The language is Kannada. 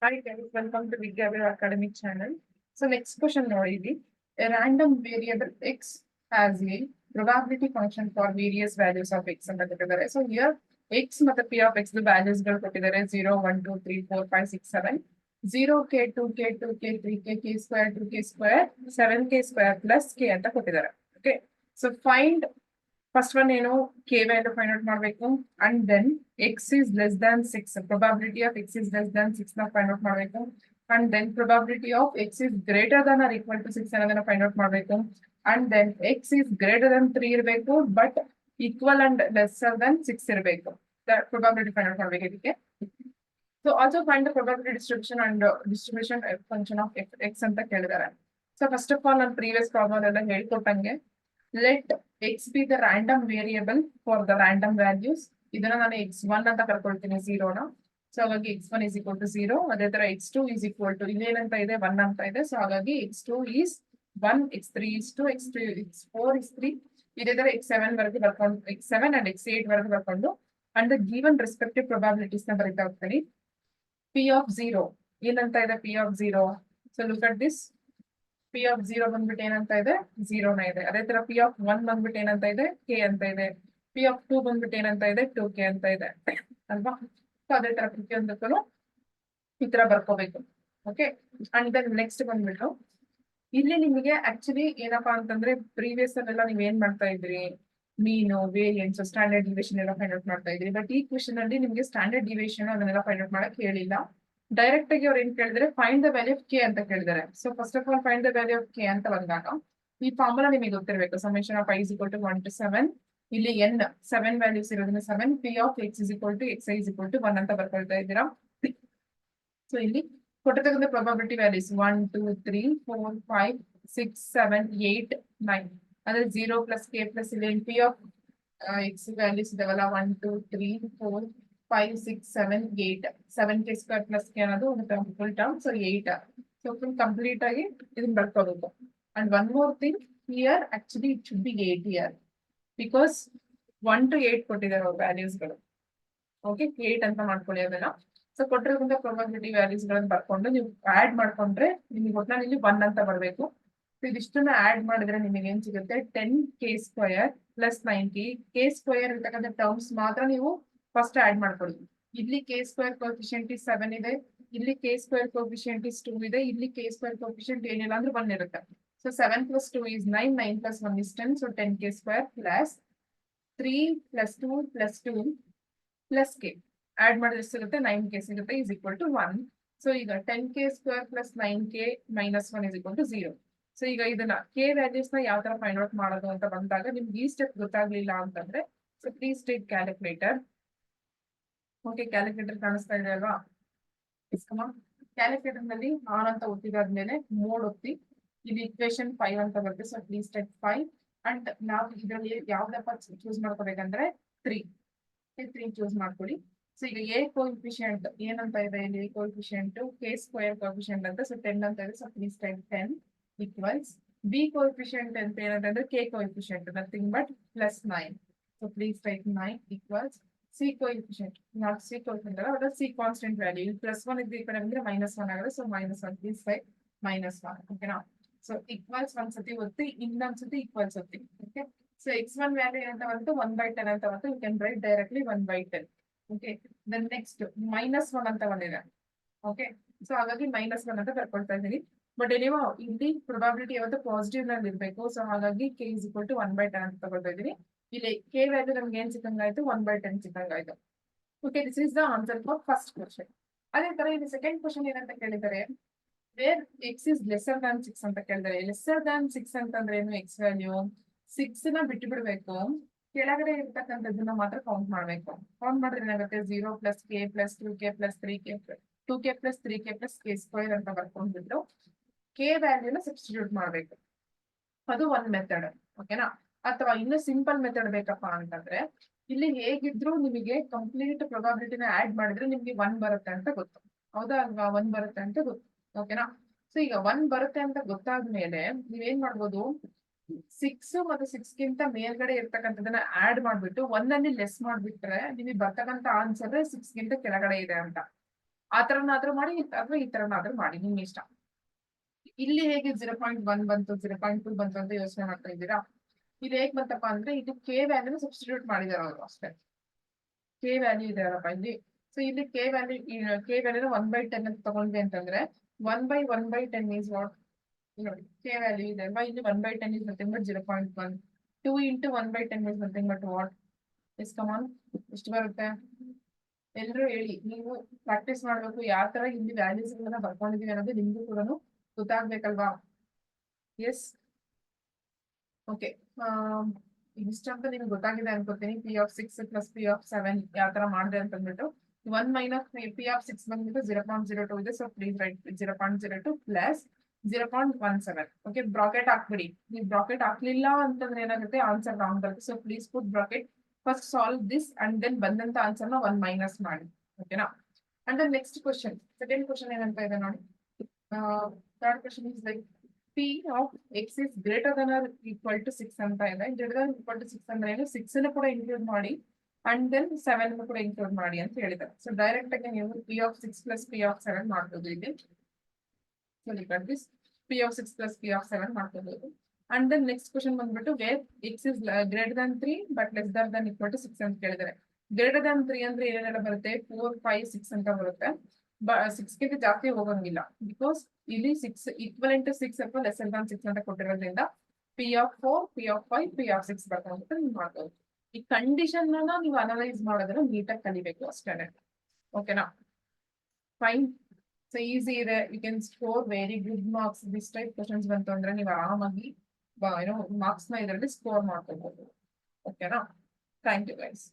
Hi guys, welcome to Vidyavir Academic channel. So next question now is a random variable x has a probability function for various values of x ಅಂತ ಕೊಟ್ಟಿದ್ದಾರೆ. So here x ಮತ್ತು p of x values ಗಳು ಕೊಟ್ಟಿದ್ದಾರೆ 0, 1, 2, 3, 4, 5, 6, 7. 0k, 2k, 2k, 3k, k square, 2k square, 7k square plus k ಅಂತ ಕೊಟ್ಟಿದ್ದಾರೆ. Okay. So find first one ಏನು k value find out ಮಾಡಬೇಕು and then x is less than 6 probability of x is less than 6 ನ find out ಮಾಡಬೇಕು and then probability of x is greater than or equal to 6 ಅನ್ನೋದನ್ನ find out ಮಾಡಬೇಕು and then x is greater than 3 ಇರಬೇಕು but equal and lesser than 6 ಇರಬೇಕು that probability find out ಮಾಡಬೇಕು ಇದಕ್ಕೆ. So also find the probability distribution and distribution function of x ಅಂತ ಕೇಳಿದ್ದಾರೆ. So first of all ನಾನು previous problem ಎಲ್ಲ ಹೇಳ್ಕೊಟ್ಟಂಗೆ let x be the random variable for the random values. ಇದನ್ನ ನಾನು x1 ಅಂತ ಕರ್ಕೊಳ್ತೀನಿ 0 ನ. ಸೊ ಹಾಗಾಗಿ x1 is equal to 0. ಅದೇ ತರ x2 is equal to ಇಲ್ಲೇನಂತ ಇದೆ 1 ಅಂತ ಇದೆ. ಸೊ ಹಾಗಾಗಿ x2 is 1, x3 is 2, x4 is 3. ಇದೇ ತರ x7 ವರೆಗೂ ಬರ್ಕೊಂಡು x7 and x8 ವರೆಗೂ ಬರ್ಕೊಂಡು and the given respective probabilities ನ ಬರೀತಾ ಹೋಗ್ತೀನಿ. p of 0 ಏನಂತ ಇದೆ p of 0. So look at this. P of 0 ಬಂದ್ಬಿಟ್ಟು ಏನಂತ ಇದೆ 0 ನ ಇದೆ. ಅದೇ ತರ ಪಿ ಆಫ್ 1 ಬಂದ್ಬಿಟ್ಟು ಏನಂತ ಇದೆ ಕೆ ಅಂತ ಇದೆ. ಪಿ ಆಫ್ 2 ಬಂದ್ಬಿಟ್ಟು ಏನಂತ ಇದೆ 2k ಅಂತ ಇದೆ ಅಲ್ವಾ. ಸೊ ಅದೇ ತರ ಪ್ರತಿಯೊಂದಕ್ಕೂ ಈ ತರ ಬರ್ಕೋಬೇಕು. ಓಕೆ ಅಂಡ್ ದೆನ್ ನೆಕ್ಸ್ಟ್ ಬಂದ್ಬಿಟ್ಟು ಇಲ್ಲಿ ನಿಮಗೆ ಆಕ್ಚುಲಿ ಏನಪ್ಪಾ ಅಂತಂದ್ರೆ ಪ್ರೀವಿಯಸ್ ಅಲ್ಲೆಲ್ಲ ನೀವ್ ಏನ್ ಮಾಡ್ತಾ ಇದ್ರಿ ಮೀನು ವೇರಿಯನ್ಸ್ ಸ್ಟ್ಯಾಂಡರ್ಡ್ ಡಿವಿಷನ್ ಎಲ್ಲ ಫೈಂಡ್ ಔಟ್ ಮಾಡ್ತಾ ಇದ್ರಿ. ಬಟ್ ಈ ಕ್ವೆಶನ್ ಅಲ್ಲಿ ನಿಮ್ಗೆ ಸ್ಟ್ಯಾಂಡರ್ಡ್ ಡಿವಿಷನ್ ಅದನ್ನೆಲ್ಲ ಫೈಂಡ್ ಔಟ್ ಮಾಡಕ್ ಹೇಳಿಲ್ಲ. ಡೈರೆಕ್ಟ್ ಆಗಿ ಅವ್ರು ಏನ್ ಕೇಳಿದ್ರೆ find the value of K ಅಂತ ಕೇಳಿದಾರೆ. So first of all find the value of K ಅಂತ ಬಂದಾಗ ಈ ಫಾರ್ಮುಲಾ ನಿಮಗೆ ಗೊತ್ತಿರಬೇಕು. Summation of i is equal to 1 to 7. ಇಲ್ಲಿ n 7 ವ್ಯಾಲ್ಯೂಸ್ ಇರೋದ್ರಿಂದ 7 p of x is equal to xi is equal to 1 ಅಂತ ಬರ್ಕೊಳ್ತಾ ಇದ್ದೀರಾ. ಸೊ ಇಲ್ಲಿ ಕೊಟ್ಟಿರ್ತಕ್ಕಂಥ ಪ್ರೊಬಬಿಲಿಟಿ ವ್ಯಾಲ್ಯೂಸ್ 1, 2, 3, 4, 5, 6, 7, 8, 9 ಅಂದ್ರೆ 0 ಪ್ಲಸ್ ಕೆ ಪ್ಲಸ್ ಇಲ್ಲಿ ಪಿ ಆಫ್ ಎಕ್ಸ್ ವ್ಯಾಲ್ಯೂಸ್ ಇದಾವಲ್ಲ 1, 2, 3, 4, 5, 6, 7, 8. 7k square plus k ಅನ್ನೋದು ಒಂದು term full term. So 8. So full complete ಆಗಿ ಇದನ್ನ ಬರ್ಕೋಬೇಕು. And one more thing here actually it should be 8 here because 1 to 8 ಕೊಟ್ಟಿದ್ದಾರೆ ಅವ್ರ ವ್ಯಾಲ್ಯೂಸ್ಗಳು. ಓಕೆ 8 ಅಂತ ಮಾಡ್ಕೊಳ್ಳಿ ಅದನ್ನ. ಸೊ ಕೊಟ್ಟಿರೋದ್ರಿಂದ ಪ್ರೊಬಬಿಲಿಟಿ ವ್ಯಾಲ್ಯೂಸ್ ಗಳನ್ನ ಬರ್ಕೊಂಡು ನೀವು ಆಡ್ ಮಾಡ್ಕೊಂಡ್ರೆ ನಿಮಗೆ ಒಟ್ನಲ್ಲಿ ಇಲ್ಲಿ 1 ಅಂತ ಬರಬೇಕು. ಸೊ ಇದಿಷ್ಟನ್ನ ಆಡ್ ಮಾಡಿದ್ರೆ ನಿಮಗೆ ಏನ್ ಸಿಗುತ್ತೆ 10k square plus 9k. K square ಇರ್ತಕ್ಕಂಥ ಟರ್ಮ್ಸ್ ಮಾತ್ರ ನೀವು ಫಸ್ಟ್ ಆಡ್ ಮಾಡ್ಕೊಳ್ಳಿ. ಇಲ್ಲಿ ಕೆ ಸ್ಕ್ವೇರ್ ಕೋಫಿಷಿಯಂಟ್ 7 ಇದೆ, ಇಲ್ಲಿ ಕೆ ಸ್ಕ್ವೇರ್ ಕೋಫಿಷಿಯಂಟ್ 2 ಇದೆ, ಇಲ್ಲಿ ಕೆ ಸ್ಕ್ವೇರ್ ಕೋಫಿಷಿಯಂಟ್ ಏನಿಲ್ಲ ಅಂದ್ರೆ 1 ಇರುತ್ತೆ. So 7 plus 2 is 9, 9 plus 1 is 10. So 10k square plus 3 plus 2 plus 2 plus k. Add ಮಾಡಿದ್ರೆ ಸಿಗುತ್ತೆ 9k ಸಿಗುತ್ತೆ is equal to 1. ಸೊ ಈಗ 10k square plus 9k minus 1 is equal to 0. So ಈಗ ಇದನ್ನ ಕೆ ವ್ಯಾಲ್ಯೂಸ್ ನ ಯಾವ ತರ ಫೈಂಡ್ ಔಟ್ ಮಾಡೋದು ಅಂತ ಬಂದಾಗ ನಿಮ್ಗೆ ಈ ಸ್ಟೆಪ್ ಗೊತ್ತಾಗ್ಲಿಲ್ಲ ಅಂತಂದ್ರೆ so please take calculator. Okay calculator ಕಾಣಿಸ್ತಾ ಇದೆ ಅಲ್ವಾ. ಕ್ಯಾಲ್ಕುಲೇಟರ್ ನಲ್ಲಿ ಆನ್ ಅಂತ ಒತ್ತಿದಾದ್ಮೇಲೆ ಮೋಡ್ ಒತ್ತಿ ಇಲ್ಲಿ ಇಕ್ವೇಶನ್ 5 ಅಂತ ಬರುತ್ತೆ. ಸೊ ಪ್ಲೀಸ್ ಟೇಕ್ 5 ಅಂಡ್ ನಾವು ಇದರಲ್ಲಿ ಯಾವ್ದಪ್ಪ ಚೂಸ್ ಮಾಡ್ಕೋಬೇಕಂದ್ರೆ 3 ಚೂಸ್ ಮಾಡ್ಕೊಳ್ಳಿ. ಸೊ ಈಗ ಎ ಕೋಎಫಿಷಿಯಂಟ್ ಏನಂತ ಇದೆ ಇಲ್ಲಿ ಕೋಎಫಿಷಿಯಂಟ್ ಕೆ ಸ್ಕ್ವೇರ್ ಕೋಎಫಿಷಿಯಂಟ್ ಅಂತ. ಸೊ 10 ಅಂತ ಇದೆ. So please take 10 equals B coefficient ಅಂತ ಏನಂತಂದ್ರೆ K coefficient nothing but plus 9. So please take 9 equals C coefficient not C coefficient ಅಲ್ಲ ಬಟ್ ಸಿ ಕಾನ್ಸ್ಟೆಂಟ್ ವ್ಯಾಲ್ಯೂ. ಇಲ್ಲಿ ಪ್ಲಸ್ 1 ಇದ್ದು ಈ ಕಡೆ ಬಂದ್ರೆ -1 ಆಗುತ್ತೆ. So -1 please take -1. ಓಕೆನಾ. ಸೊ ಈಕ್ವಲ್ಸ್ ಒಂದ್ಸತಿ ಒತ್ತಿ ಇನ್ನೊಂದ್ಸತಿ ಈಕ್ವಲ್ಸ್ ಒತ್ತಿ. ಓಕೆ ಸೊ x1 ವ್ಯಾಲ್ಯೂ ಏನಂತ ಬಂತು 1/10 ಅಂತ ಬಂತು. You can write directly 1/10. Okay then next -1 ಅಂತ ಬಂದಿದೆ. ಓಕೆ ಸೊ ಹಾಗಾಗಿ -1 ಅಂತ ಬರ್ಕೊಳ್ತಾ ಇದ್ದೀನಿ. ಬಟ್ ನೀವು ಇಲ್ಲಿ ಪ್ರೊಬಬಿಲಿಟಿ ಯಾವತ್ತು ಪಾಸಿಟಿವ್ ನಲ್ಲಿ ಇರಬೇಕು. ಸೊ ಹಾಗಾಗಿ k is equal to 1/10 ಅಂತ ತಗೊಳ್ತಾ ಇದ್ದೀನಿ. ಇಲ್ಲಿ ಕೆ ವ್ಯಾಲ್ಯೂ ನಮ್ಗೆ ಏನ್ ಸಿಕ್ಕಂಗಾಯ್ತು 1/10 ಸಿಕ್ಕಂಗಾಯ್ತು. Okay this is the answer for first question. ಅದೇ ತರ ಇಲ್ಲಿ ಸೆಕೆಂಡ್ ಕ್ವಶನ್ ಏನಂತ ಕೇಳಿದ್ದಾರೆ where X is lesser than 6 ಅಂತ ಕೇಳಿದ್ದಾರೆ. ಲೆಸರ್ ದಾನ್ 6 ಅಂತಂದ್ರೆ ಏನು ಎಕ್ಸ್ ವ್ಯಾಲ್ಯೂ 6 ನ ಬಿಟ್ಟು ಬಿಡ್ಬೇಕು, ಕೆಳಗಡೆ ಇರ್ತಕ್ಕಂಥದ್ದನ್ನ ಮಾತ್ರ ಕೌಂಟ್ ಮಾಡ್ಬೇಕು. ಕೌಂಟ್ ಮಾಡಿದ್ರೆ ಏನಾಗುತ್ತೆ 0 plus K plus 2k plus 3k 2k plus 3k plus K square ಅಂತ ಬರ್ಕೊಂಡ್ಬಿಟ್ಟು ಕೆ ವ್ಯಾಲ್ಯೂನ ಸಬ್ಸ್ಟಿಟ್ಯೂಟ್ ಮಾಡ್ಬೇಕು. ಅದು ಒಂದ್ ಮೆಥಡ್. ಓಕೆನಾ. ಅಥವಾ ಇನ್ನು ಸಿಂಪಲ್ ಮೆಥಡ್ ಬೇಕಪ್ಪಾ ಅಂತಂದ್ರೆ ಇಲ್ಲಿ ಹೇಗಿದ್ರು ನಿಮಗೆ ಕಂಪ್ಲೀಟ್ ಪ್ರೊಬಬಿಲಿಟಿನ ಆಡ್ ಮಾಡಿದ್ರೆ ನಿಮ್ಗೆ 1 ಬರುತ್ತೆ ಅಂತ ಗೊತ್ತು. ಹೌದಾ ಅಲ್ವಾ 1 ಬರುತ್ತೆ ಅಂತ ಗೊತ್ತು. ಓಕೆನಾ. ಸೊ ಈಗ 1 ಬರುತ್ತೆ ಅಂತ ಗೊತ್ತಾದ್ಮೇಲೆ ನೀವೇನ್ ಮಾಡ್ಬೋದು 6 ಮತ್ತು 6ಗಿಂತ ಮೇಲ್ಗಡೆ ಇರ್ತಕ್ಕಂಥದನ್ನ ಆಡ್ ಮಾಡ್ಬಿಟ್ಟು 1 ಅಲ್ಲಿ ಲೆಸ್ ಮಾಡ್ಬಿಟ್ರೆ ನಿಮಗೆ ಬರ್ತಕ್ಕಂಥ ಆನ್ಸರ್ 6ಗಿಂತ ಕೆಳಗಡೆ ಇದೆ ಅಂತ. ಆ ತರನಾದ್ರೂ ಮಾಡಿ ಅಥವಾ ಈ ತರನಾದ್ರೂ ಮಾಡಿ ನಿಮ್ ಇಷ್ಟ. ಇಲ್ಲಿ ಹೇಗೆ 0.1 ಬಂತು 0.2 ಬಂತು ಅಂತ ಯೋಚನೆ ಮಾಡ್ತಾ ಇದ್ದೀರಾ? ಇದು ಹೇಗ್ ಬಂತಪ್ಪ ಅಂದ್ರೆ ಇದು ಕೆ ವ್ಯಾಲ್ಯೂ ಸಬ್ಸ್ಟಿಟ್ಯೂಟ್ ಮಾಡಿದಾರೆ ಅವರು ಅಷ್ಟೇ. ಕೆ ವ್ಯಾಲ್ಯೂ ಇದೆಯಲ್ಲಪ್ಪ ಇಲ್ಲಿ. ಸೊ ಇಲ್ಲಿ ಕೆ ವ್ಯಾಲ್ಯೂ 1/10 ಅಂತ ತಗೊಂಡ್ವಿ ಅಂತಂದ್ರೆ 1/10 is what? ನೋಡಿ ಕೆ ವ್ಯಾಲ್ಯೂ ಇದೆ ಅಲ್ವಾ, ಇಲ್ಲಿ 1/10 is nothing but 0.1. 2 into 1/10 is nothing but what? Yes come on ಎಷ್ಟು ಬರುತ್ತೆ ಎಲ್ರು ಹೇಳಿ. ನೀವು ಪ್ರಾಕ್ಟೀಸ್ ಮಾಡ್ಬೇಕು ಯಾವ ತರ ಇಲ್ಲಿ ವ್ಯಾಲ್ಯೂಸ್ ಗಳನ್ನ ಬರ್ಕೊಂಡಿದೀವಿ ಅನ್ನೋದು ನಿಮ್ಗೂ ಕೂಡ ಗೊತ್ತಾಗ್ಬೇಕಲ್ವಾ. ಎಸ್ ಓಕೆ, ಇಷ್ಟಂತ ನಿಮ್ಗೆ ಗೊತ್ತಾಗಿದೆ ಅನ್ಕೋತೀನಿ. P(6) + P(7) ಯಾವ ತರ ಮಾಡಿದೆ ಅಂತ ಅಂದ್ಬಿಟ್ಟು 1 ಮೈನಸ್ P(6) ಬಂದ್ಬಿಟ್ಟು 0.02 ಇದೆ. So please write 0.02 plus 0.17. Okay, bracket ಹಾಕ್ಬಿಡಿ. ನೀವು ಬ್ರಾಕೆಟ್ ಹಾಕ್ಲಿಲ್ಲ ಅಂತಂದ್ರೆ ಏನಾಗುತ್ತೆ, ಆನ್ಸರ್ ರಾಂಗ್ ಬರುತ್ತೆ. So please put bracket. First solve this and then ಬಂದಂತ ಆನ್ಸರ್ ನ 1 ಮೈನಸ್ ಮಾಡಿ. ಓಕೆನಾ? And then next question, second question ಏನಂತ ಇದೆ ನೋಡಿ. Third question is like P of x is greater than or equal to 6 ಅಂತ ಇದೆ. greater than or equal to 6 ಅಂದ್ರೆ ಏನು, 6 ನ ಕೂಡ ಇನ್ಕ್ಲೂಡ್ ಮಾಡಿ ಅಂಡ್ ದೆನ್ 7 ನ ಕೂಡ ಇನ್ಕ್ಲೂಡ್ ಮಾಡಿ ಅಂತ ಹೇಳಿದ್ದಾರೆ. ಸೊ ಡೈರೆಕ್ಟ್ ಆಗಿ ನೀವು P(6) + P(7) ಮಾಡ್ಬೋದು ಇಲ್ಲಿ. ಸೊ ದಿಸ್ P(6) + P(7) ಮಾಡ್ಕೋಬಹುದು. ಅಂಡ್ ದೆನ್ ನೆಕ್ಸ್ಟ್ ಕ್ವಶನ್ ಬಂದ್ಬಿಟ್ಟು wear x is greater than 3 but lesser than equal to 6 ಅಂತ ಕೇಳಿದ್ದಾರೆ. ಗ್ರೇಟರ್ ದನ್ 3 ಅಂದ್ರೆ ಏನೆಲ್ಲ ಬರುತ್ತೆ, 4, 5, 6 ಅಂತ ಬರುತ್ತೆ. 6 ಗಿಂತ ಜಾಸ್ತಿ ಹೋಗಂಗಿಲ್ಲ ಬಿಕಾಸ್ ಇಲ್ಲಿ 6 ಈಕ್ವಲೆಂಟ್ ಟು 6 ಅಥವಾ ಲೆಸರ್ ದನ್ 6 ಅಂತ ಕೊಟ್ಟಿರೋದ್ರಿಂದ P(4), P(5), P(6) ಬರ್ಕೊಂಡ್ಬಿಟ್ಟು ನೀವು ಮಾಡ್ಬೋದು. ಈ ಕಂಡೀಷನ್ ನೀವು ಅನಲೈಸ್ ಮಾಡೋದನ್ನ ನೀಟಾಗಿ ಕಲಿಬೇಕು ಅಷ್ಟೇನೆ. ಓಕೆನಾ? ಫೈನ್. ಸೊ ಈಸಿ ಇದೆ. You can score very good marks. This type questions ಬಂತು ಅಂದ್ರೆ ನೀವು ಆರಾಮಾಗಿ ಮಾರ್ಕ್ಸ್ ನ ಇದರಲ್ಲಿ ಸ್ಕೋರ್ ಮಾಡ್ಕೋಬಹುದು. ಓಕೆನಾ? Thank you guys.